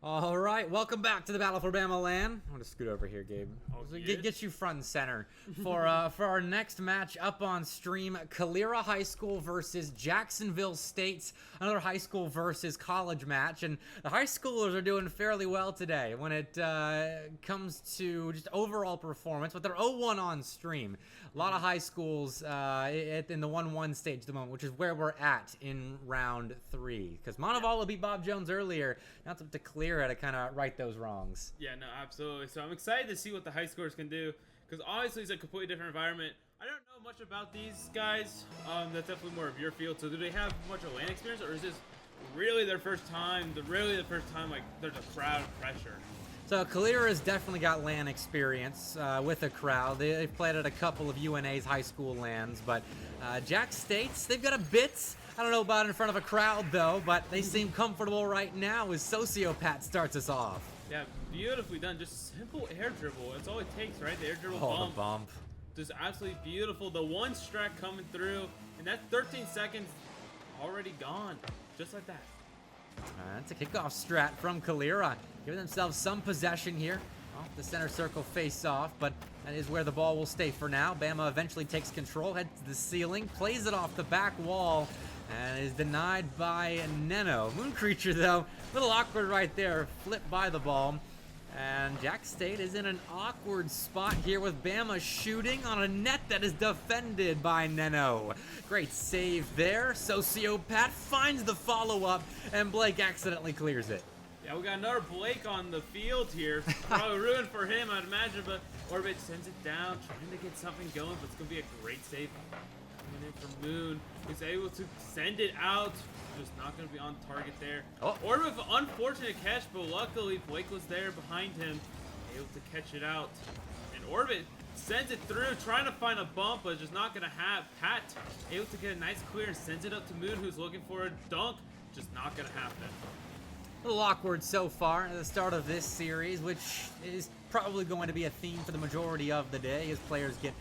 All right, welcome back to the Battle for Bama LAN. I'm gonna scoot over here, Gabe. Yes. Get you front and center for our next match up on stream. Calera High School versus Jacksonville State's another high school versus college match, and the high schoolers are doing fairly well today when it comes to just overall performance. But they're 0-1 on stream. A lot of high schools in the 1-1 stage at the moment, which is where we're at in round 3. Because Montevallo beat Bob Jones earlier. Now it's up to Calera to kind of right those wrongs. Yeah, no, absolutely. So I'm excited to see what the high scores can do, because obviously it's a completely different environment. I don't know much about these guys. That's definitely more of your field. So do they have much of LAN experience, or is this really their first time? The first time like there's a crowd pressure. So Calera's definitely got LAN experience with a crowd. They've played at a couple of UNA's high school LANs, but Jack State's, they've got a bit. I don't know about in front of a crowd though, but they seem comfortable right now as Sociopath starts us off. Yeah, beautifully done. Just simple air dribble. That's all it takes, right? The air dribble The bump. Just absolutely beautiful. The one strat coming through, and that 13 seconds already gone. Just like that. That's a kickoff strat from Calera, giving themselves some possession here off the center circle face-off, but that is where the ball will stay for now. Bama eventually takes control, heads to the ceiling, plays it off the back wall, and is denied by Neno. Moon Creature, though, a little awkward right there, flipped by the ball. And Jack State is in an awkward spot here with Bama shooting on a net that is defended by Neno. Great save there. Sociopath finds the follow-up, and Blake accidentally clears it. Yeah, we got another Blake on the field here. Probably ruined for him, I'd imagine, but Orbit sends it down, trying to get something going, but it's going to be a great save coming in from Moon. He's able to send it out. Just not going to be on target there. Oh. Orbit with an unfortunate catch, but luckily Blake was there behind him, able to catch it out. And Orbit sends it through, trying to find a bump, but just not going to have. Pat able to get a nice clear and sends it up to Moon, who's looking for a dunk. Just not going to happen. A little awkward so far at the start of this series, which is probably going to be a theme for the majority of the day as players get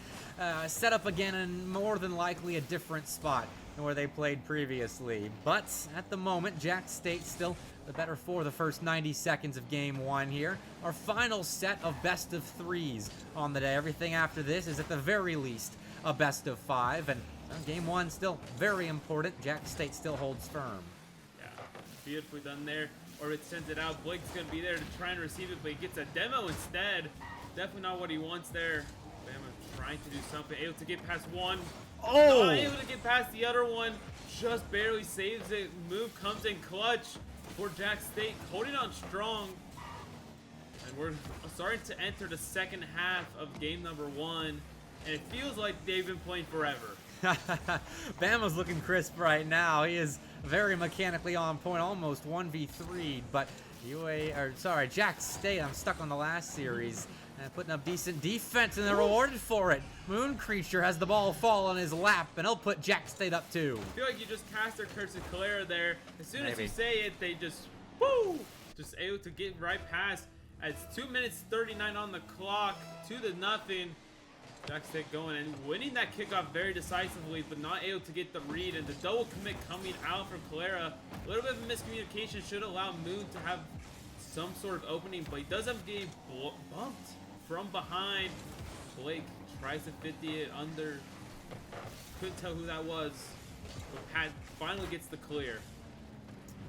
set up again in more than likely a different spot than where they played previously. But at the moment, Jack State still the better for the first 90 seconds of Game 1 here. Our final set of best of 3s on the day. Everything after this is at the very least a best of 5, and Game 1 still very important. Jack State still holds firm. Yeah, beautifully done there. Orbit sends it out. Blake's going to be there to try and receive it, but he gets a demo instead. Definitely not what he wants there. Bama trying to do something. Able to get past one. Oh! Not able to get past the other one. Just barely saves it. Move comes in clutch for Jack State. Holding on strong. And we're starting to enter the second half of game number 1. And it feels like they've been playing forever. Bama's looking crisp right now. He is very mechanically on point, almost 1v3'd, but Jack State, I'm stuck on the last series, putting up decent defense, and they're rewarded for it. Moon Creature has the ball fall on his lap, and he'll put Jack State up too. I feel like you just cast their curse to Calera there. As soon as Maybe. you say it, they just, woo! Just able to get right past. It's 2 minutes 39 on the clock, 2-0. Jack State going and winning that kickoff very decisively, but not able to get the read, and the double commit coming out from Calera. A little bit of miscommunication should allow Moon to have some sort of opening, but he does have getting bumped from behind. Blake tries to 50 it under. Couldn't tell who that was, but Pat finally gets the clear.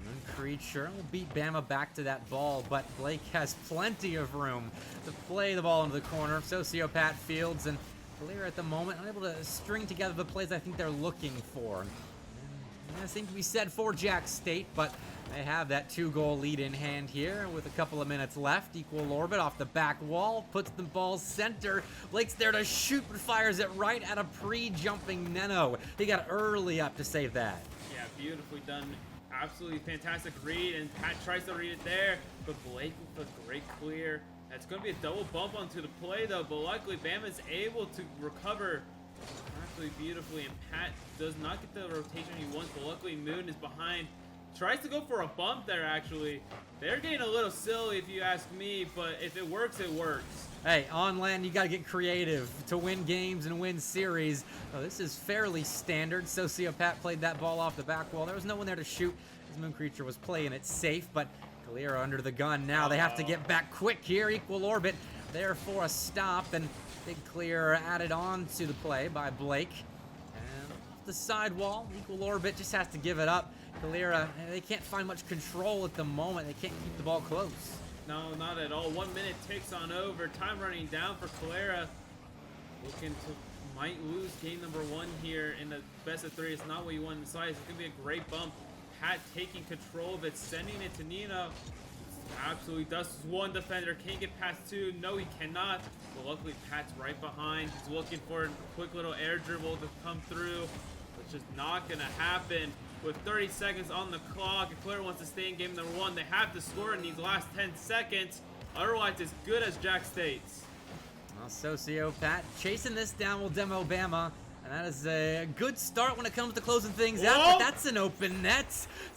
Moon Creature will beat Bama back to that ball, but Blake has plenty of room to play the ball into the corner. Sociopath fields, and Calera at the moment unable to string together the plays I think they're looking for. And that seems to be said for Jack State, but they have that 2-goal lead in hand here with a couple of minutes left. Equal Orbit off the back wall, puts the ball center. Blake's there to shoot, but fires it right at a pre-jumping Neno. He got early up to save that. Yeah, beautifully done. Absolutely fantastic read, and Pat tries to read it there, but Blake with a great clear. That's going to be a double bump onto the play, though, but luckily Bama's able to recover absolutely beautifully, and Pat does not get the rotation he wants, but luckily Moon is behind. Tries to go for a bump there, actually. They're getting a little silly, if you ask me, but if it works, it works. Hey, on LAN, you got to get creative to win games and win series. Oh, this is fairly standard. Sociopath played that ball off the back wall. There was no one there to shoot. His Moon Creature was playing it safe, but Calera under the gun now. They have to get back quick here. Equal orbit there for a stop, and big clear added on to the play by Blake. And off the sidewall, equal orbit just has to give it up. Calera, they can't find much control at the moment. They can't keep the ball close. No, not at all. 1 minute ticks on over. Time running down for Calera. Looking to might lose game number 1 here in the best of 3. It's not what you want inside. It's going to be a great bump. Pat taking control of it, sending it to Nino. Absolutely does. One defender. Can't get past 2. No, he cannot. But luckily, Pat's right behind. He's looking for a quick little air dribble to come through. It's just not going to happen. With 30 seconds on the clock, if Calera wants to stay in game number 1, they have to score in these last 10 seconds. Otherwise, it's good as Jack State's. Well, Sociopath chasing this down will demo Bama. And that is a good start when it comes to closing things out. But that's an open net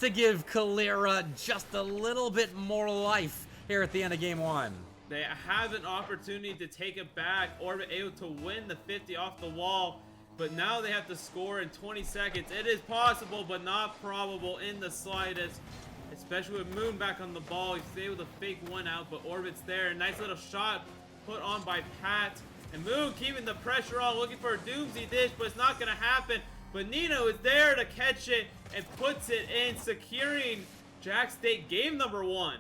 to give Calera just a little bit more life here at the end of game 1. They have an opportunity to take it back or be able to win the 50 off the wall. But now they have to score in 20 seconds. It is possible, but not probable in the slightest. Especially with Moon back on the ball. He's able to fake one out, but Orbit's there. Nice little shot put on by Pat. And Moon keeping the pressure on, looking for a doomsday dish, but it's not going to happen. But Nino is there to catch it and puts it in, securing Jack State game number 1.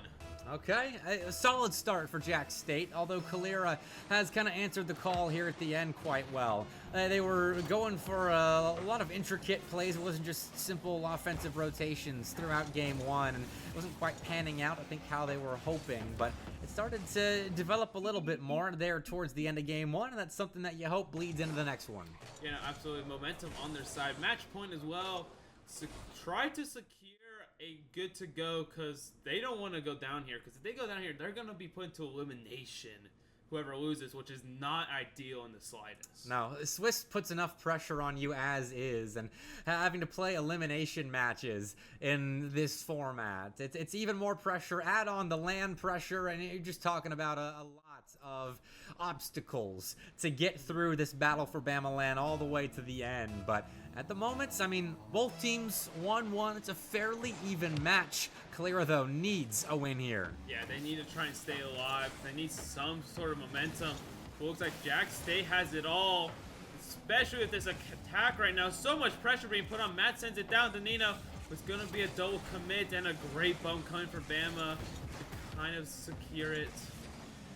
Okay, a solid start for Jack State, although Calera has kind of answered the call here at the end quite well. They were going for a lot of intricate plays. It wasn't just simple offensive rotations throughout game 1, and it wasn't quite panning out, I think, how they were hoping, but it started to develop a little bit more there towards the end of game 1, and that's something that you hope bleeds into the next one. Yeah, absolutely. Momentum on their side. Match point as well. So try to secure a good to go, because they don't want to go down here, because if they go down here, they're going to be put into elimination, whoever loses, which is not ideal in the slightest. No, Swiss puts enough pressure on you as is, and having to play elimination matches in this format, it's even more pressure. Add on the LAN pressure, and you're just talking about a lot of obstacles to get through this battle for Bama LAN all the way to the end. But at the moment, I mean, both teams 1-1. It's a fairly even match. Calera, though, needs a win here. Yeah, they need to try and stay alive. They need some sort of momentum. It looks like Jack State has it all, especially with this attack right now. So much pressure being put on. Matt sends it down to Nino. It's going to be a double commit and a great bump coming for Bama to kind of secure it.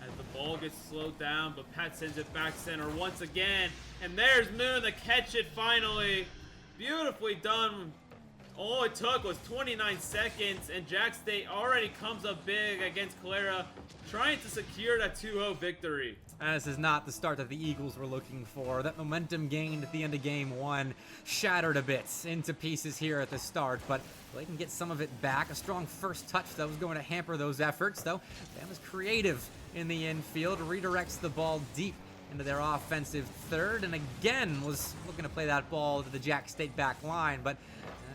As the ball gets slowed down, but Pat sends it back center once again. And there's Moon to catch it finally. Beautifully done. All it took was 29 seconds, and Jack State already comes up big against Calera, trying to secure that 2-0 victory. And this is not the start that the Eagles were looking for. That momentum gained at the end of game 1 shattered a bit into pieces here at the start, but they can get some of it back. A strong first touch that was going to hamper those efforts, though. Bama's creative in the infield, redirects the ball deep into their offensive third, and again was looking to play that ball to the Jack State back line, but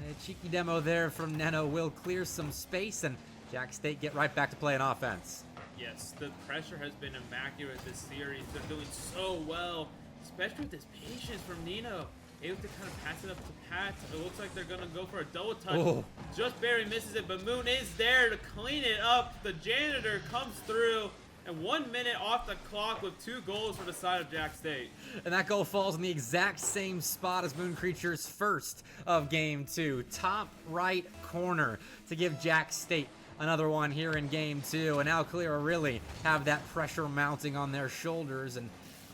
a cheeky demo there from Neno will clear some space, and Jack State get right back to playing offense. Yes, the pressure has been immaculate this series. They're doing so well, especially with this patience from Nino. Able to kind of pass it up to Pat. It looks like they're going to go for a double touch. Oh. Just barely misses it, but Moon is there to clean it up. The janitor comes through. And 1 minute off the clock with 2 goals for the side of Jack State. And that goal falls in the exact same spot as Moon Creature's first of game 2. Top right corner to give Jack State another one here in game 2. And now Calera really have that pressure mounting on their shoulders. And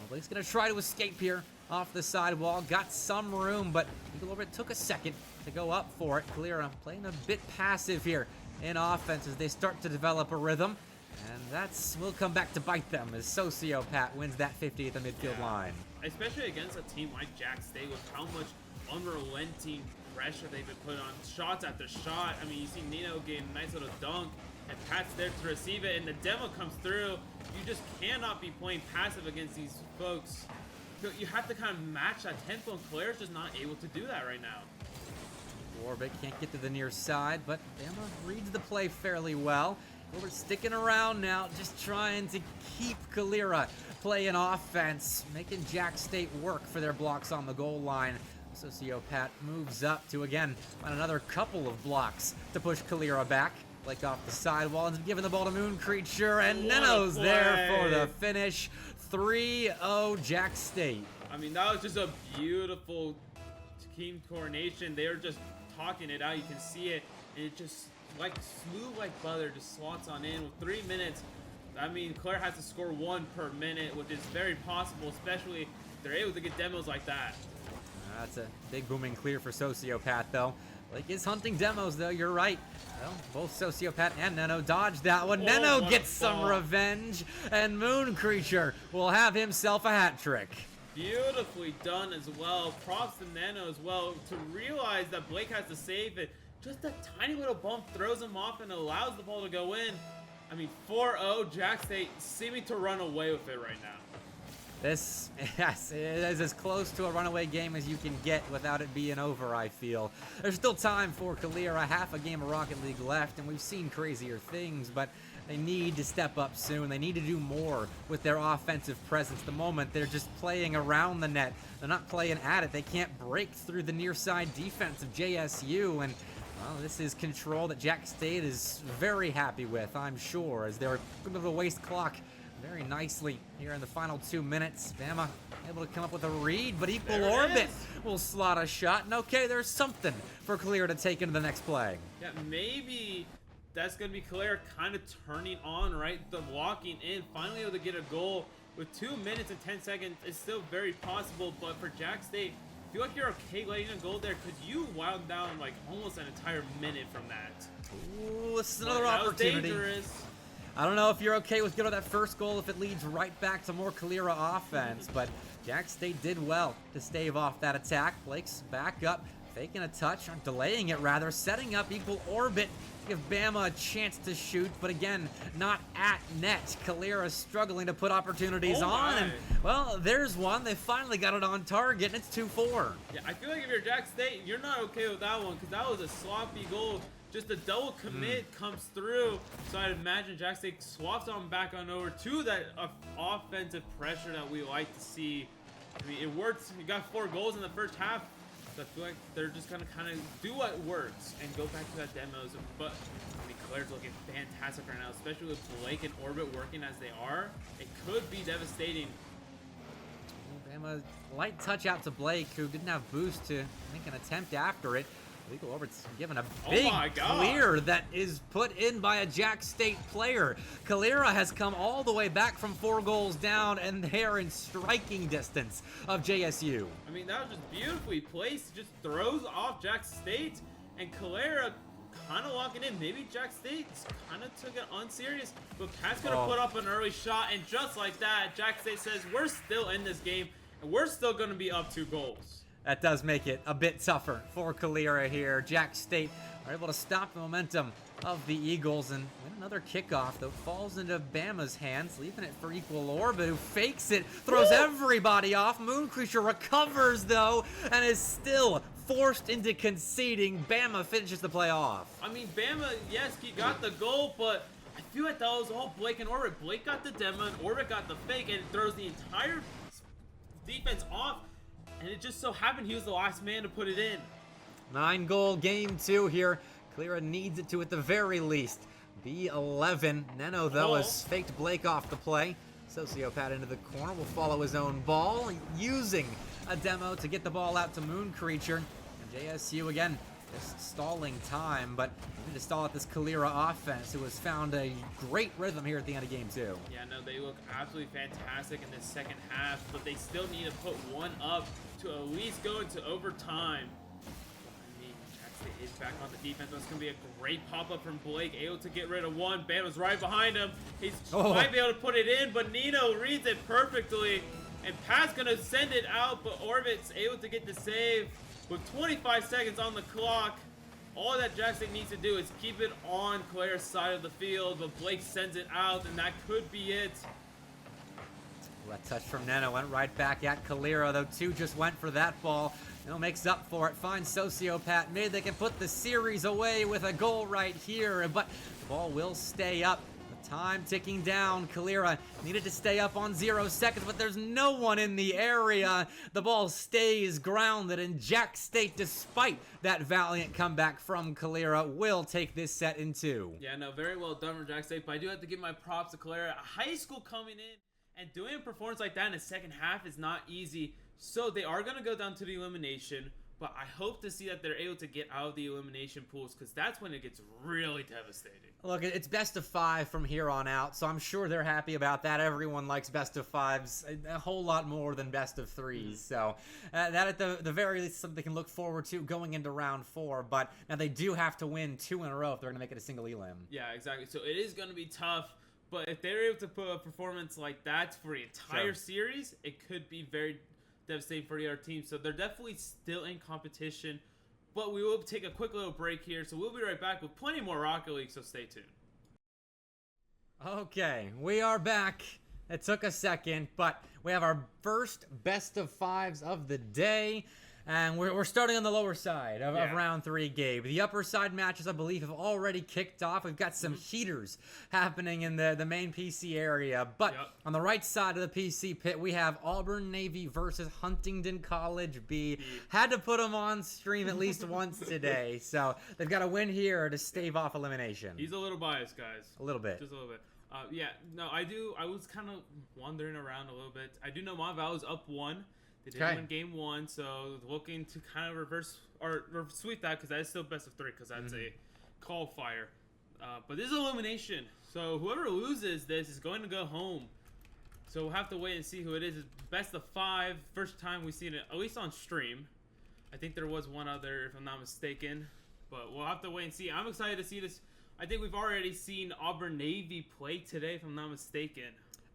Blake's going to try to escape here off the sidewall. Got some room, but Eagle Orbit took a second to go up for it. Calera playing a bit passive here in offense as they start to develop a rhythm. And that's will come back to bite them as Sociopath wins that 50 at the midfield line. Especially against a team like Jack State with how much unrelenting pressure they've been put on. Shots after shot. I mean, you see Nino getting a nice little dunk, and Pat's there to receive it, and the demo comes through. You just cannot be playing passive against these folks. You have to kind of match that tempo, and Calera's just not able to do that right now. Orbit can't get to the near side, but Bama reads the play fairly well. We're sticking around now, just trying to keep Calera playing offense, making Jack State work for their blocks on the goal line. Sociopath moves up to, again, on another couple of blocks to push Calera back. Blake off the sidewall and giving the ball to Moon Creature, and What a Neno's there for play. the finish. 3-0 Jack State. I mean, that was just a beautiful team coordination. They were just talking it out. You can see it, and it just like smooth like butter, just slots on in with 3 minutes. I mean, Calera has to score 1 per minute, which is very possible, especially if they're able to get demos like that. That's a big booming clear for Sociopath, though. Blake is hunting demos, though. You're right. Well, both Sociopath and Neno dodged that one. Oh, Neno what gets a some ball. revenge, and Moon Creature will have himself a hat trick. Beautifully done as well. Props to Neno as well to realize that Blake has to save it. Just a tiny little bump throws him off and allows the ball to go in. I mean, 4-0, Jack State seeming to run away with it right now. This, yes, it is as close to a runaway game as you can get without it being over, I feel. There's still time for Calera, half a game of Rocket League left, and we've seen crazier things, but they need to step up soon. They need to do more with their offensive presence. The moment they're just playing around the net, they're not playing at it. They can't break through the near side defense of JSU, and well, this is control that Jack State is very happy with, I'm sure, as they're going to waste clock very nicely here in the final 2 minutes. Bama able to come up with a read, but Equal There it Orbit is. will slot a shot. And okay, there's something for Calera to take into the next play. Yeah, maybe that's going to be Calera kind of turning on, right? The walking in, finally able to get a goal with 2 minutes and 10 seconds. It's still very possible, but for Jack State, I feel like you're okay letting a goal there. Could you wild down like almost an entire minute from that? Ooh, this is another That was opportunity. dangerous. I don't know if you're okay with getting that first goal if it leads right back to more Calera offense, but Jack State did well to stave off that attack. Blake's back up, faking a touch, or delaying it rather, setting up Equal Orbit to give Bama a chance to shoot, but again, not at net. Calera struggling to put opportunities Oh on, my. and well, there's one. They finally got it on target, and it's 2-4. Yeah, I feel like if you're Jack State, you're not okay with that one because that was a sloppy goal. Just a double commit comes through. So I'd imagine Jack State swaps on back on over to that offensive pressure that we like to see. I mean, it works. You got 4 goals in the first half. So I feel like they're just going to kind of do what works and go back to that demos. But I mean, Calera's looking fantastic right now, especially with Blake and Orbit working as they are. It could be devastating. Bama, light touch out to Blake, who didn't have boost to make an attempt after it. Equal Orbit's given a big my God. clear that is put in by a Jack State player. Calera has come all the way back from 4 goals down, and they're in striking distance of JSU. I mean, that was just beautifully placed. Just throws off Jack State, and Calera kind of locking in. Maybe Jack State kind of took it unserious, but Pat's going to put up an early shot, and just like that, Jack State says, we're still in this game, and we're still going to be up 2 goals. That does make it a bit tougher for Calera here. Jack State are able to stop the momentum of the Eagles and win another kickoff, though falls into Bama's hands, leaving it for Equal Orbit, who fakes it, throws everybody off. Moon Creature recovers, though, and is still forced into conceding. Bama finishes the play off. I mean, Bama, yes, he got the goal, but I feel like that was all Blake and Orbit. Blake got the demo, and Orbit got the fake, and it throws the entire defense off. And it just so happened he was the last man to put it in. 9-goal game 2 here. Calera needs it to, at the very least, be 11. Neno, though, has faked Blake off the play. Sociopath into the corner will follow his own ball, using a demo to get the ball out to Moon Creature. And JSU, again, just stalling time, but we need to stall out this Calera offense, who has found a great rhythm here at the end of game 2. Yeah, no, they look absolutely fantastic in this second half, but they still need to put one up to at least go into overtime. I mean, Jack State is back on the defense. That's going to be a great pop-up from Blake, able to get rid of one. Bama's right behind him. He might be able to put it in, but Nino reads it perfectly. And Pat's going to send it out, but Orbit's able to get the save with 25 seconds on the clock. All that Jack State needs to do is keep it on Calera's side of the field, but Blake sends it out, and that could be it. That touch from Neno went right back at Calera, though 2 just went for that ball. Neno makes up for it, finds Sociopath mid. They can put the series away with a goal right here, but the ball will stay up. Time ticking down. Calera needed to stay up on 0 seconds, but there's no one in the area. The ball stays grounded, and Jack State, despite that valiant comeback from Calera, will take this set in 2. Yeah, no, very well done from Jack State, but I do have to give my props to Calera. High school coming in and doing a performance like that in the second half is not easy. So they are going to go down to the elimination, but I hope to see that they're able to get out of the elimination pools, because that's when it gets really devastating. Look, it's best of 5 from here on out, so I'm sure they're happy about that. Everyone likes best of 5s a whole lot more than best of 3s. So that at the very least is something they can look forward to going into round 4. But now they do have to win 2 in a row if they're going to make it a single elim. Yeah, exactly. So it is going to be tough, but if they're able to put a performance like that for the entire series, it could be very devastating for the other team. So they're definitely still in competition, but we will take a quick little break here, so we'll be right back with plenty more Rocket League, so stay tuned. Okay, we are back. It took a second, but we have our first best of 5s of the day. And we're starting on the lower side of round 3, Gabe. The upper side matches, I believe, have already kicked off. We've got some heaters happening in the main PC area. But on the right side of the PC pit, we have Auburn Navy versus Huntingdon College B. Had to put them on stream at least once today. So they've got to win here to stave off elimination. He's a little biased, guys. A little bit. Just a little bit. Yeah, no, I was kind of wandering around a little bit. I do know Montvale is up 1. They did win game 1, so looking to kind of reverse or sweep that, because that is still best of 3, because that's a qualifier. But this is elimination, so whoever loses this is going to go home. So we'll have to wait and see who it is. It's best of 5, first time we've seen it, at least on stream. I think there was one other, if I'm not mistaken, but we'll have to wait and see. I'm excited to see this. I think we've already seen Auburn Navy play today, if I'm not mistaken.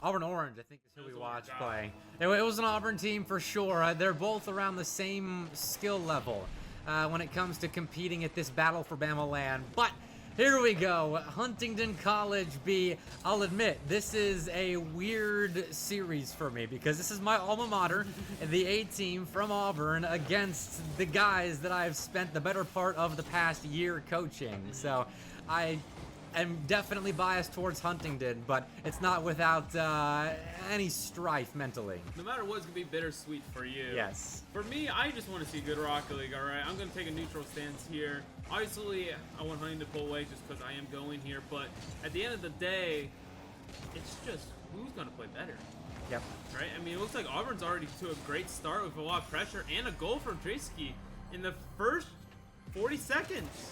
Auburn Orange, I think, is who we watched play. It was an Auburn team for sure. They're both around the same skill level when it comes to competing at this battle for Bama LAN. But here we go. Huntingdon College B. I'll admit, this is a weird series for me, because this is my alma mater, the A team from Auburn, against the guys that I've spent the better part of the past year coaching. So I'm definitely biased towards Huntingdon, but it's not without any strife mentally. No matter what, it's going to be bittersweet for you. Yes. For me, I just want to see good Rocket League, alright? I'm going to take a neutral stance here. Obviously, I want Huntingdon to pull away just because I am going here, but at the end of the day, it's just who's going to play better. Yep. Right? I mean, it looks like Auburn's already to a great start with a lot of pressure and a goal from Drisky in the first 40 seconds.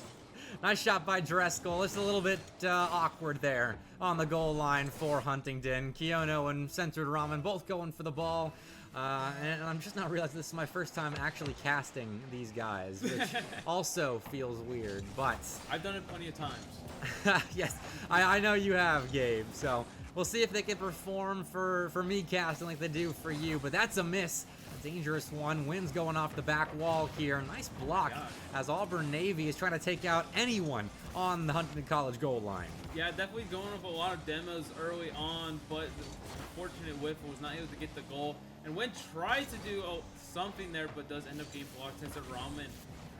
Nice shot by Dreskel. It's a little bit awkward there on the goal line for Huntingdon. Kiono and Censored Ramen both going for the ball. And I'm just not realizing this is my first time actually casting these guys, which also feels weird, but... I've done it plenty of times. Yes, I know you have, Gabe. So we'll see if they can perform for me casting like they do for you, but that's a miss. Dangerous one. Wind's going off the back wall here. Nice block as Auburn Navy is trying to take out anyone on the Huntingdon College goal line. Yeah, definitely going up a lot of demos early on, but the unfortunate whiff was not able to get the goal. And Wind tries to do something there, but does end up getting blocked. Since Ramen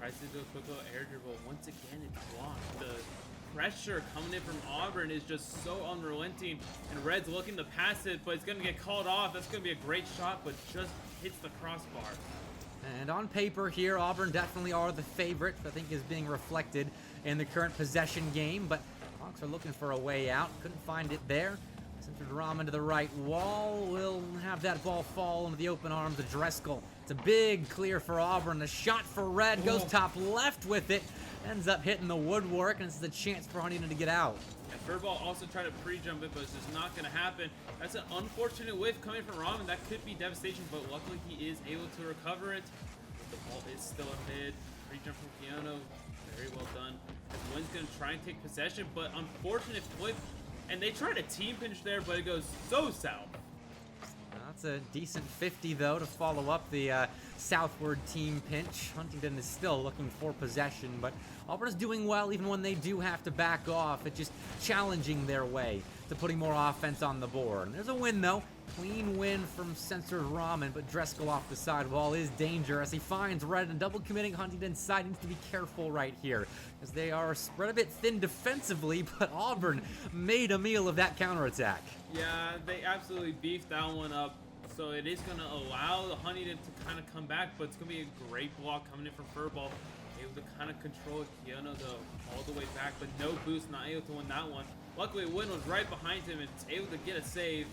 tries to do a quick little air dribble. Once again, it's blocked. The pressure coming in from Auburn is just so unrelenting, and Red's looking to pass it, but it's going to get called off. That's going to be a great shot, but just hits the crossbar. And on paper here, Auburn definitely are the favorite, I think is being reflected in the current possession game, but Hawks are looking for a way out. Couldn't find it there. Centered Ramen to the right wall. Will have that ball fall into the open arms of Dreskel. It's a big clear for Auburn. The shot for Red goes top left with it. Ends up hitting the woodwork, and this is a chance for Huntingdon to get out. And Furball also tried to pre-jump it, but it's just not going to happen. That's an unfortunate whiff coming from Ramen. That could be devastation, but luckily he is able to recover it. The ball is still amid. Pre-jump from Keanu. Very well done. And Wynn's going to try and take possession, but unfortunate flip. And they tried a team pinch there, but it goes so south. That's a decent 50, though, to follow up the southward team pinch. Huntingdon is still looking for possession, but Auburn is doing well even when they do have to back off. It's just challenging their way to putting more offense on the board. And there's a win, though. Clean win from Censored Ramen, but Dreskel off the sidewall is danger as he finds Red, and double committing Huntingdon's side needs to be careful right here as they are spread a bit thin defensively, but Auburn made a meal of that counterattack. Yeah, they absolutely beefed that one up. So it is going to allow the Huntingdon to kind of come back, but it's going to be a great block coming in from Furball. Able to kind of control Keono though all the way back, but no boost, not able to win that one. Luckily, Win was right behind him and is able to get a save.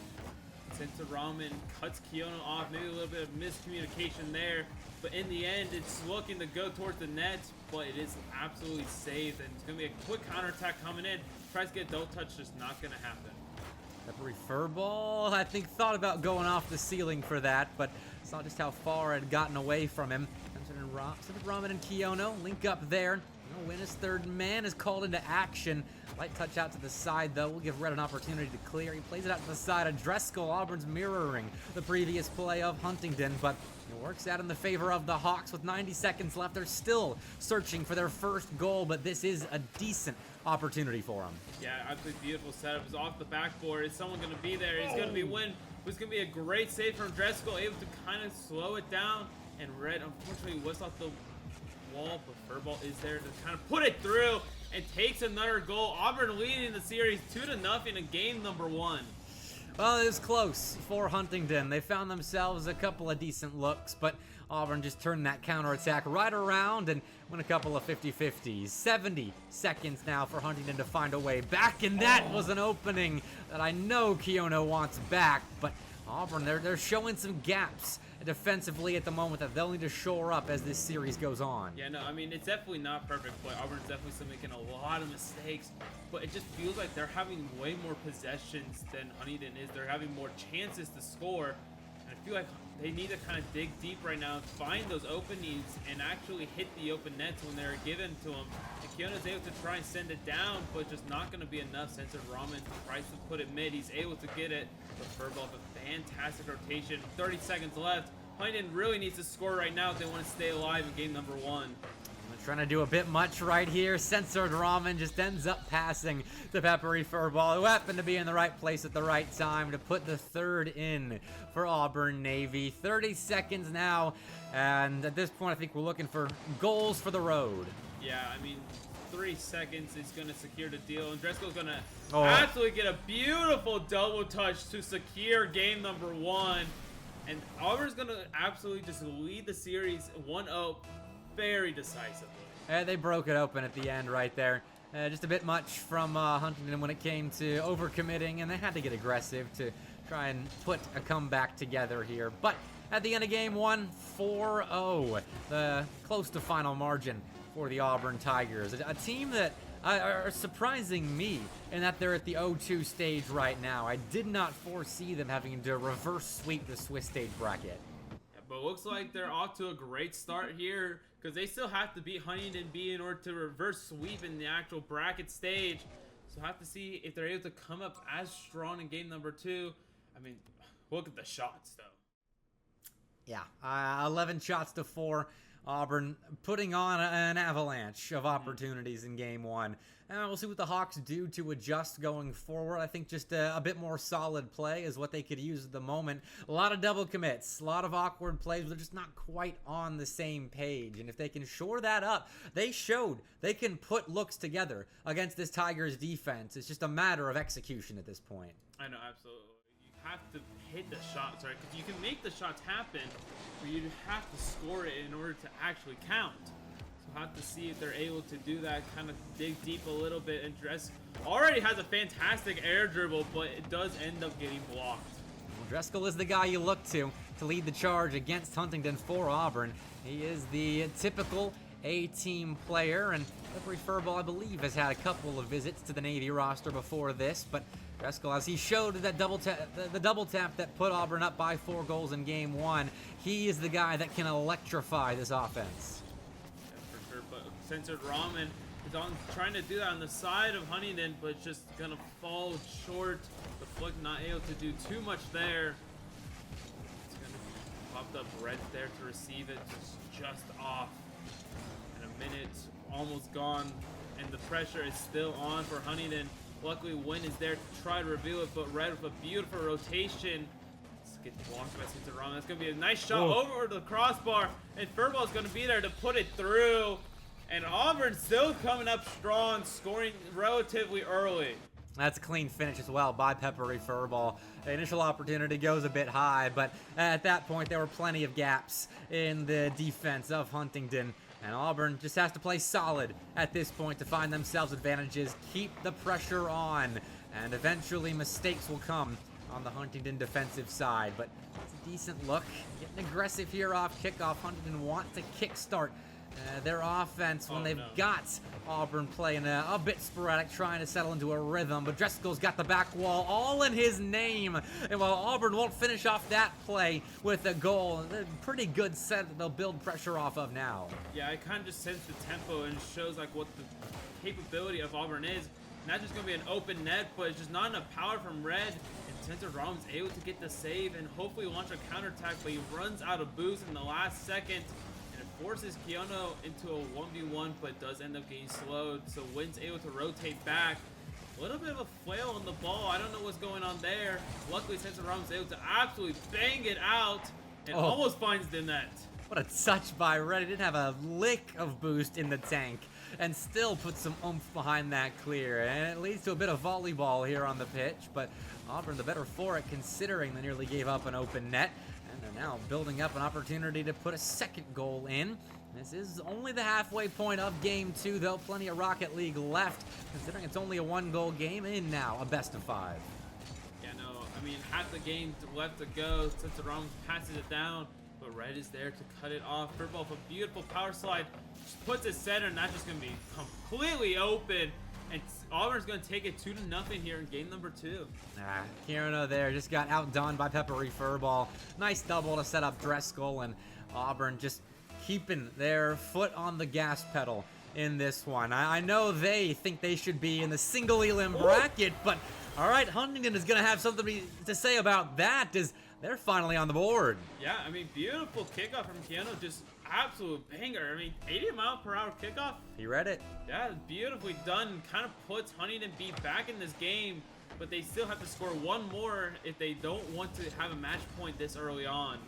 Sensor Ramen cuts Keono off, maybe a little bit of miscommunication there, but in the end, it's looking to go towards the net, but it is absolutely saved, and it's going to be a quick counterattack coming in. Tries to get don't touch, just not going to happen. Peppery Furball, I think, thought about going off the ceiling for that, but saw just how far it had gotten away from him. Censored Ramen and Keono link up there. Win his third man is called into action. Light touch out to the side, though. We'll give Red an opportunity to clear. He plays it out to the side of Dreskel. Auburn's mirroring the previous play of Huntingdon, but it works out in the favor of the Hawks with 90 seconds left. They're still searching for their first goal, but this is a decent opportunity for them. Yeah, absolutely beautiful setup. Is off the backboard. Is someone going to be there? It's going to be Win. It's going to be a great save from Dreskel, able to kind of slow it down. And Red, unfortunately, was off the wall, but Furball is there to kind of put it through and takes another goal. Auburn leading the series 2-0 in game number 1. Well, it was close for Huntingdon. They found themselves a couple of decent looks, but Auburn just turned that counterattack right around and win a couple of 50-50s. 70 seconds now for Huntingdon to find a way back, and that was an opening that I know Keono wants back, but Auburn, they're showing some gaps defensively at the moment that they'll need to shore up as this series goes on. Yeah, no, I mean, it's definitely not perfect, but Auburn's definitely still making a lot of mistakes, but it just feels like they're having way more possessions than Huntingdon is. They're having more chances to score, and I feel like they need to kind of dig deep right now and find those openings and actually hit the open nets when they're given to them. And Keono's able to try and send it down, but just not going to be enough. Censored Ramen tries to put it mid. He's able to get it, but Furball with a fantastic rotation. 30 seconds left. Huntingdon really needs to score right now if they want to stay alive in game number 1. Trying to do a bit much right here. Censored Ramen just ends up passing to Peppery Furball, who happened to be in the right place at the right time to put the third in for Auburn Navy. 30 seconds now, and at this point I think we're looking for goals for the road. Yeah, I mean, 3 seconds is going to secure the deal, and Dreskel's going to absolutely get a beautiful double touch to secure game number 1. And Auburn's going to absolutely just lead the series 1-0 very decisively. They broke it open at the end right there. Just a bit much from Huntingdon when it came to overcommitting, and they had to get aggressive to try and put a comeback together here. But at the end of game 1, 4-0, the close to final margin for the Auburn Tigers. A team that are surprising me in that they're at the 0-2 stage right now. I did not foresee them having to reverse sweep the Swiss stage bracket. Yeah, but it looks like they're off to a great start here because they still have to beat Huntingdon B in order to reverse sweep in the actual bracket stage. So have to see if they're able to come up as strong in game number 2. I mean, look at the shots though. Yeah, 11 shots to 4. Auburn putting on an avalanche of opportunities in game 1. And we'll see what the Hawks do to adjust going forward. I think just a bit more solid play is what they could use at the moment. A lot of double commits, a lot of awkward plays, but they're just not quite on the same page. And if they can shore that up, they showed they can put looks together against this Tigers defense. It's just a matter of execution at this point. I know, absolutely. You have to hit the shots, right? Because you can make the shots happen, but you have to score it in order to actually count. So we'll have to see if they're able to do that, kind of dig deep a little bit. And Dres already has a fantastic air dribble, but it does end up getting blocked. Well, Dreskel is the guy you look to lead the charge against Huntingdon for Auburn. He is the typical A-team player, and Peppery Furball, I believe, has had a couple of visits to the Navy roster before this, but Dreskel, as he showed that the double tap that put Auburn up by 4 goals in game 1, he is the guy that can electrify this offense. Yeah, for sure, but Censored Ramen is trying to do that on the side of Huntingdon, but it's just going to fall short. The flick not able to do too much there. It's going to pop up Red there to receive it, just off. And a minute almost gone, and the pressure is still on for Huntingdon. Luckily, Win is there to try to reveal it, but Red with a beautiful rotation get blocked by Huntingdon. That's going to be a nice shot over the crossbar. And Furball's going to be there to put it through. And Auburn still coming up strong, scoring relatively early. That's a clean finish as well by Peppery Furball. The initial opportunity goes a bit high, but at that point there were plenty of gaps in the defense of Huntingdon. And Auburn just has to play solid at this point to find themselves advantages, keep the pressure on, and eventually mistakes will come on the Huntingdon defensive side. But it's a decent look. Getting aggressive here off kickoff. Huntingdon want to kickstart their offense when they've got Auburn playing a bit sporadic, trying to settle into a rhythm. But Driscoll's got the back wall all in his name. And while Auburn won't finish off that play with a goal, a pretty good set that they'll build pressure off of now. Yeah, I kind of just sense the tempo and shows like what the capability of Auburn is. Not just going to be an open net, but it's just not enough power from Red. And Center Rom's able to get the save and hopefully launch a counterattack, but he runs out of boost in the last second. Forces Keanu into a 1v1, but does end up getting slowed. So Wynn's able to rotate back. A little bit of a flail on the ball. I don't know what's going on there. Luckily, Center Rom's able to absolutely bang it out and almost finds the net. What a touch by Red. He didn't have a lick of boost in the tank and still put some oomph behind that clear. And it leads to a bit of volleyball here on the pitch, but Auburn the better for it considering they nearly gave up an open net. They're now building up an opportunity to put a second goal in. This is only the halfway point of game 2, though. Plenty of Rocket League left, considering it's only a 1-goal game in now, a best of 5. Yeah, no, I mean, half the game left to go. Since Ramos passes it down, but Red is there to cut it off. Furball with a beautiful power slide. Just puts it center, and that's just going to be completely open. And Auburn's going to take it 2-0 here in game number 2. Kierna there just got outdone by Peppery Furball. Nice double to set up Driscoll, and Auburn just keeping their foot on the gas pedal in this one. I know they think they should be in the single elim bracket, but all right, Huntingdon is going to have something to say about that as they're finally on the board. Yeah, I mean, beautiful kickoff from Keanu, just absolute banger. I mean, 80-mile-per-hour kickoff. He read it. Yeah, beautifully done. Kind of puts Huntingdon beat back in this game, but they still have to score one more if they don't want to have a match point this early on.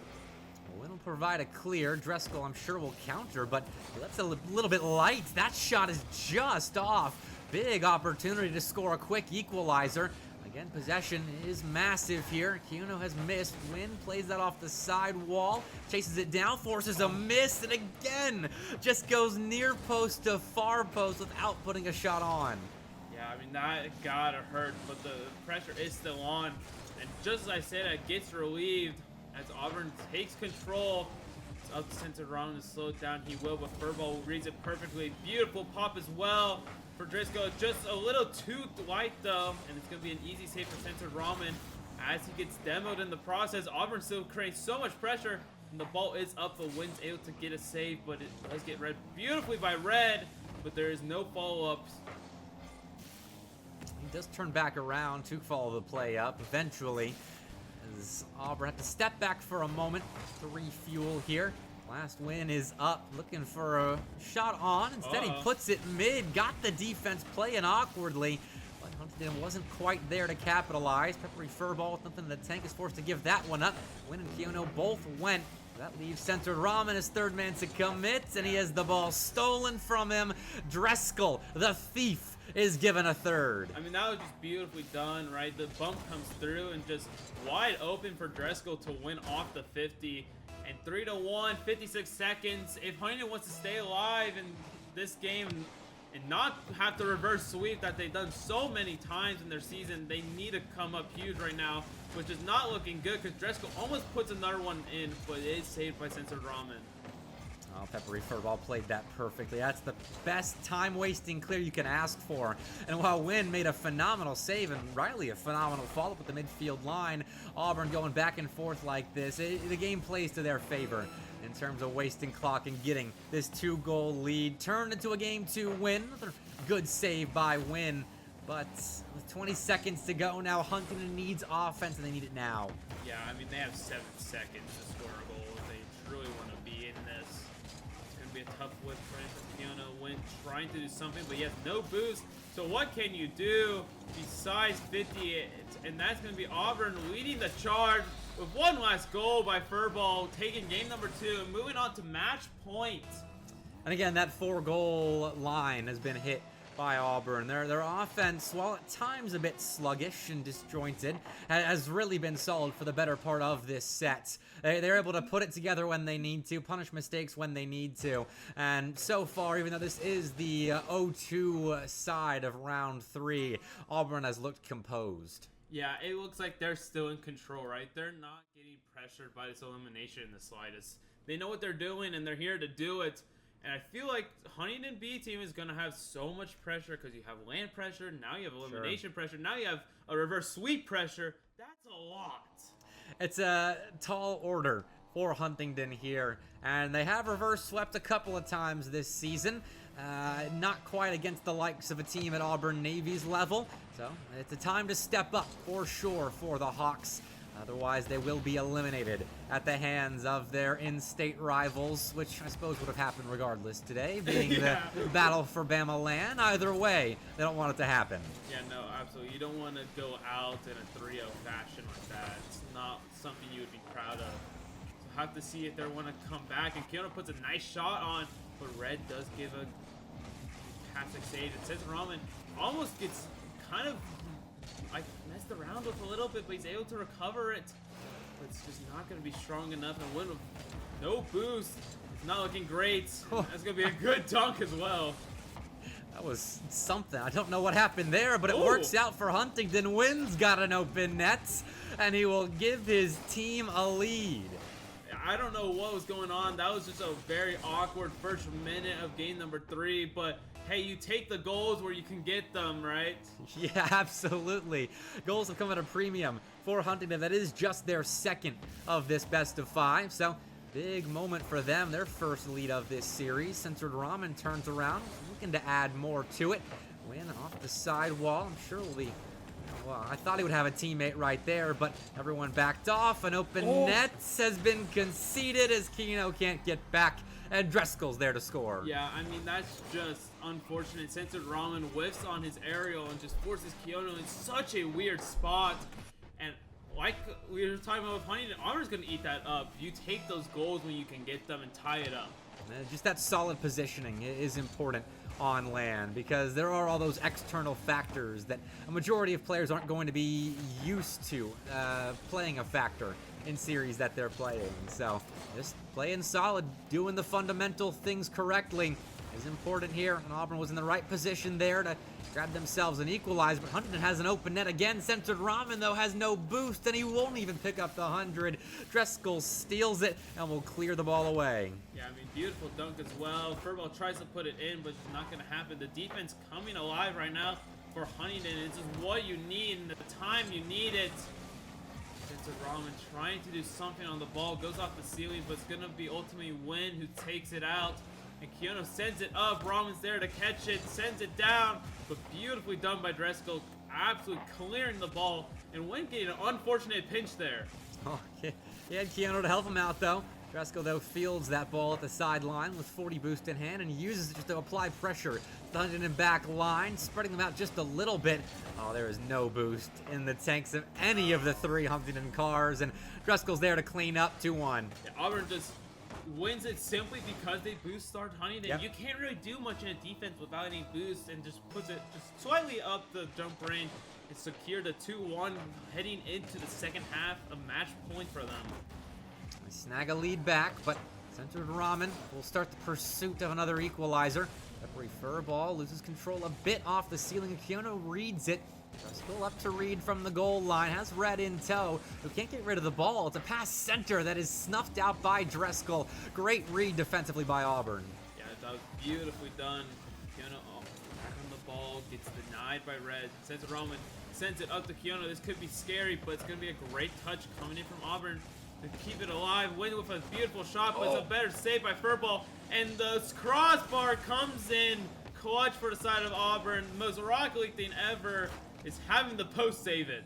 Well, it'll provide a clear. Driscoll, I'm sure, will counter, but that's a little bit light. That shot is just off. Big opportunity to score a quick equalizer. Again, possession is massive here. Keanu has missed. Wynn plays that off the side wall, chases it down, forces a miss, and again, just goes near post to far post without putting a shot on. Yeah, I mean, that gotta hurt, but the pressure is still on. And just as I said, it gets relieved as Auburn takes control. It's up to Center Ron to slow it down. He will, but Furball reads it perfectly. Beautiful pop as well. For Driscoll, just a little too light though, and it's going to be an easy save for Center Ramen as he gets demoed in the process. Auburn still creates so much pressure, and the ball is up, but Wynn's able to get a save, but it does get read beautifully by Red, but there is no follow-ups. He does turn back around to follow the play up eventually, as Auburn have to step back for a moment to refuel here. Last win is up, looking for a shot on. Instead, he puts it mid, got the defense playing awkwardly, but Huntingdon wasn't quite there to capitalize. Peppery Furball with nothing in the tank is forced to give that one up. Wynn and Keanu both went. That leaves Centered Ramen as third man to commit, and he has the ball stolen from him. Driscoll, the thief, is given a third. I mean, that was just beautifully done, right? The bump comes through and just wide open for Driscoll to win off the 50. And 3-1, 56 seconds. If Huntingdon wants to stay alive in this game and not have to reverse sweep that they've done so many times in their season, they need to come up huge right now, which is not looking good because Driscoll almost puts another one in, but it is saved by Censored Ramen. Oh, Peppery Furball played that perfectly. That's the best time-wasting clear you can ask for. And while Wynn made a phenomenal save and Riley a phenomenal follow-up at the midfield line, Auburn going back and forth like this, the game plays to their favor in terms of wasting clock and getting this 2-goal lead turned into a Game 2 win. Another good save by Wynn. But with 20 seconds to go now, Huntingdon needs offense, and they need it now. Yeah, I mean, they have 7 seconds to score a goal if they truly want to be in this. Be a tough whip for Keanu. Wynn trying to do something, but he has no boost. So what can you do besides 50? And that's going to be Auburn leading the charge. with one last goal by Furball, taking game number 2 and moving on to match point. And again, that 4-goal line has been hit by Auburn. Their offense, while at times a bit sluggish and disjointed, has really been solid for the better part of this set. They're able to put it together when they need to, punish mistakes when they need to. And so far, even though this is the 0-2 side of round 3, Auburn has looked composed. Yeah, it looks like they're still in control, right? They're not getting pressured by this elimination in the slightest. They know what they're doing, and they're here to do it. And I feel like Huntingdon B team is going to have so much pressure because you have LAN pressure, now you have elimination pressure, now you have a reverse sweep pressure. That's a lot. It's a tall order for Huntingdon here, and they have reverse swept a couple of times this season. Not quite against the likes of a team at Auburn Navy's level, so it's a time to step up for sure for the Hawks. Otherwise, they will be eliminated at the hands of their in-state rivals, which I suppose would have happened regardless today, being the battle for Bama LAN. Either way, they don't want it to happen. Yeah, no, absolutely. You don't want to go out in a 3-0 fashion like that. It's not something you would be proud of. So have to see if they want to come back. And Keanu puts a nice shot on, but Red does give a fantastic save. It says Ramen almost gets kind of messed around with a little bit, but he's able to recover it. But it's just not going to be strong enough, and win with no boost. It's not looking great. That's going to be a good dunk as well. That was something. I don't know what happened there, but it works out for Huntingdon. Wynn's got an open net, and he will give his team a lead. I don't know what was going on. That was just a very awkward first minute of game number 3, but hey, you take the goals where you can get them, right? Yeah, absolutely. Goals have come at a premium for Huntingdon. That is just their second of this best of 5, so big moment for them. Their first lead of this series. Censored Ramen turns around, looking to add more to it. Win off the side wall. I'm sure will be... Well, I thought he would have a teammate right there, but everyone backed off. An open net has been conceded as Kino can't get back, and Dreskel's there to score. Yeah, I mean, that's just unfortunate. Censored Ramen whiffs on his aerial and just forces Keanu in such a weird spot. And like we were talking about with Huntingdon, Auburn's going to eat that up. You take those goals when you can get them and tie it up. Just that solid positioning is important on LAN, because there are all those external factors that a majority of players aren't going to be used to playing a factor in series that they're playing. So just playing solid, doing the fundamental things correctly is important here. And Auburn was in the right position there to grab themselves an equalize, but Huntingdon has an open net again. Censored Ramen, though, has no boost, and he won't even pick up the 100. Dreskel steals it and will clear the ball away. Yeah, I mean, beautiful dunk as well. Furball tries to put it in, but it's not going to happen. The defense coming alive right now for Huntingdon. It's just what you need and the time you need it. Censored Ramen trying to do something on the ball. Goes off the ceiling, but it's going to be ultimately Wynn who takes it out. And Keanu sends it up. Ramen's there to catch it. Sends it down. But beautifully done by Dreskel. Absolutely clearing the ball. And Wynn getting an unfortunate pinch there. Oh, he had Keanu to help him out, though. Dreskel, though, fields that ball at the sideline with 40 boost in hand and uses it just to apply pressure. Huntingdon back line, spreading them out just a little bit. Oh, there is no boost in the tanks of any of the 3 Huntingdon cars. And Dreskel's there to clean up 2-1. Yeah, Auburn just wins it simply because they boost start Huntingdon. Yep. You can't really do much in a defense without any boost, and just puts it just slightly up the jump range. It's secured a 2-1 heading into the second half, a match point for them. They snag a lead back, but Censored Ramen will start the pursuit of another equalizer. Referee Furball loses control a bit off the ceiling. Keanu reads it. Still up to Reed from the goal line. Has Red in tow, who can't get rid of the ball. It's a pass center that is snuffed out by Dreskel. Great read defensively by Auburn. Yeah, that was beautifully done. Keanu back on the ball, gets denied by Red. Censored Ramen sends it up to Keanu. This could be scary, but it's going to be a great touch coming in from Auburn to keep it alive. Win with a beautiful shot, but it's a better save by Furball. And the crossbar comes in clutch for the side of Auburn. The most Rocket League thing ever is having the post save it.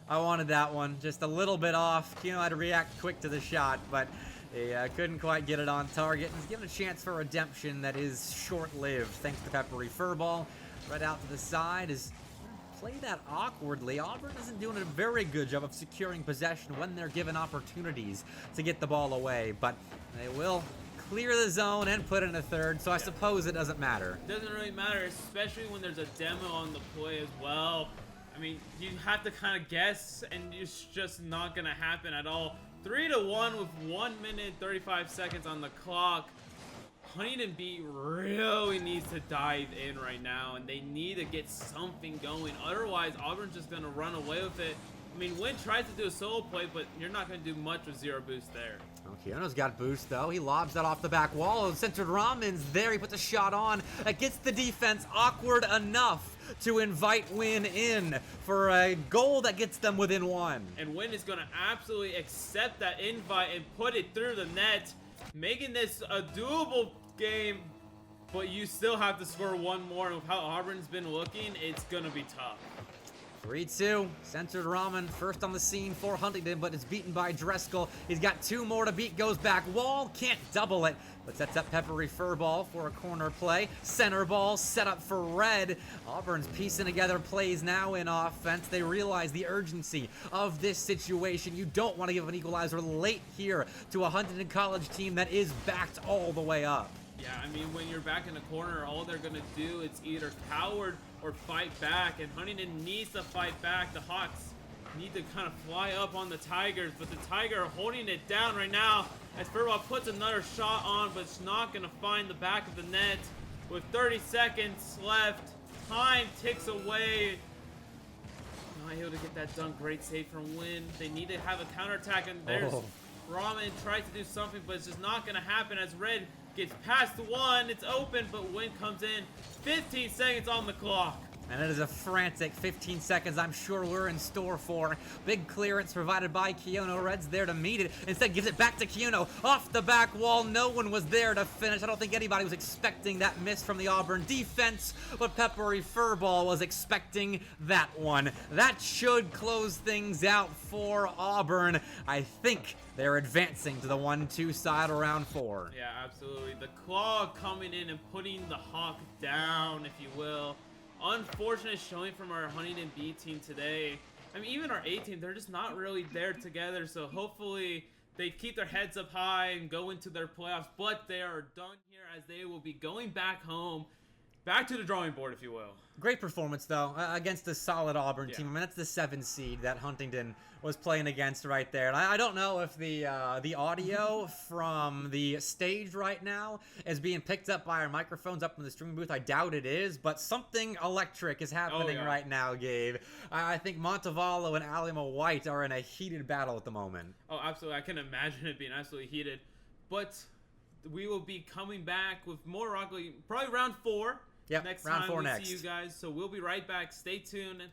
I wanted that one just a little bit off. Keanu had to react quick to the shot, but he couldn't quite get it on target. He's given a chance for redemption that is short-lived thanks to Peppery Furball. Right out to the side is play that awkwardly. Auburn isn't doing a very good job of securing possession when they're given opportunities to get the ball away, but they will clear the zone and put in a third, so I suppose it doesn't matter. Doesn't really matter, especially when there's a demo on the play as well. I mean, you have to kind of guess, and it's just not going to happen at all. 3-1 with 1 minute 35 seconds on the clock. Huntingdon B really needs to dive in right now, and they need to get something going. Otherwise, Auburn's just going to run away with it. I mean, Wynn tries to do a solo play, but you're not going to do much with zero boost there. Keono's got boost, though. He lobs that off the back wall. Centered Ramon's there. He puts a shot on. It gets the defense awkward enough to invite Wynn in for a goal that gets them within one. And Wynn is going to absolutely accept that invite and put it through the net, making this a doable game, but you still have to score one more. And with how Auburn's been looking, it's going to be tough. 3-2, Centered Ramen first on the scene for Huntingdon, but is beaten by Driscoll. He's got 2 more to beat, goes back wall, can't double it, but sets up Peppery Furball for a corner play. Center ball set up for Red. Auburn's piecing together plays now in offense. They realize the urgency of this situation. You don't want to give an equalizer late here to a Huntingdon College team that is backed all the way up. Yeah, I mean, when you're back in the corner, all they're going to do is either coward or fight back, and Huntingdon needs to fight back. The Hawks need to kind of fly up on the Tigers, but the Tiger are holding it down right now as Furball puts another shot on, but it's not going to find the back of the net. With 30 seconds left, time ticks away. Not able to get that done. Great save from Wynn. They need to have a counterattack, and there's Ramen tries to do something, but it's just not going to happen as Red gets past the one. It's open, but Wynn comes in. 15 seconds on the clock. And it is a frantic 15 seconds I'm sure we're in store for. Big clearance provided by Keono. Red's there to meet it. Instead gives it back to Keono. Off the back wall. No one was there to finish. I don't think anybody was expecting that miss from the Auburn defense, but Peppery Furball was expecting that one. That should close things out for Auburn. I think they're advancing to the 1-2 side of round 4. Yeah, absolutely. The claw coming in and putting the Hawk down, if you will. Unfortunate showing from our Huntingdon B team today. I mean, even our A team, they're just not really there together. So hopefully they keep their heads up high and go into their playoffs. But they are done here as they will be going back home, back to the drawing board, if you will. Great performance, though, against a solid Auburn team. I mean, that's the 7 seed that Huntingdon was playing against right there. And I don't know if the audio from the stage right now is being picked up by our microphones up in the streaming booth. I doubt it is, but something electric is happening right now, Gabe. I think Montevallo and Alima White are in a heated battle at the moment. Oh, absolutely. I can imagine it being absolutely heated. But we will be coming back with more Rock League, probably round 4. Yep, next round time 4 we next. see you guys. So we'll be right back. Stay tuned.